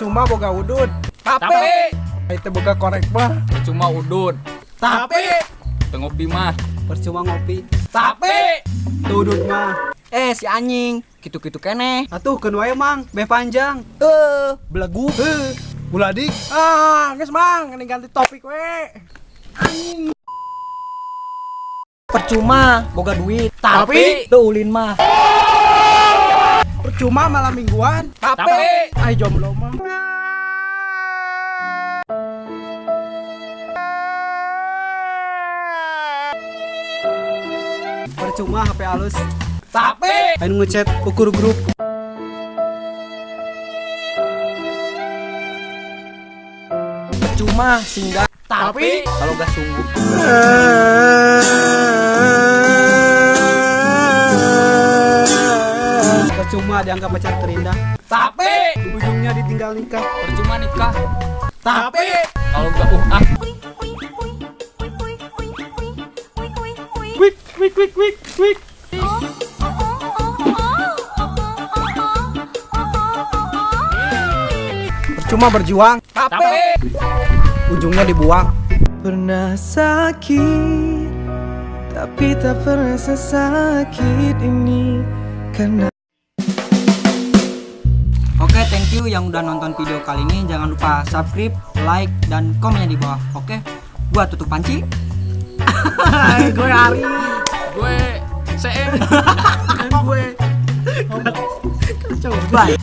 Percuma boga udud. Tapi Itu boga korek mah. percuma udud. Tapi Ngopi mah. Percuma ngopi. Tapi Tudut mah. si anjing gitu-gitu keneh. Atuh keun wae mang, beh panjang. Belagu. Buladik. Geus mang, ini ganti topik we. Anjing. Percuma boga duit. Tapi teu ulin mah. percuma malam mingguan. Tapi Ai jomblo mah. Percuma HP halus. tapi Anu ngechat ukur grup. percuma singgah. Tapi Kalau gak sungguh. Percuma dianggap pacar terindah. Tapi Ujungnya ditinggal nikah. percuma nikah. tapi Kalau gak Wik wik wik wik wik. percuma berjuang. Tapi Ujungnya dibuang. Pernah sakit, tapi tak pernah sesakit ini karena. Oke, thank you yang udah nonton video kali ini. Jangan lupa subscribe, like, dan komennya di bawah. Oke, gua tutup panci. Gue Ari. gue CM. Dan gue Bye.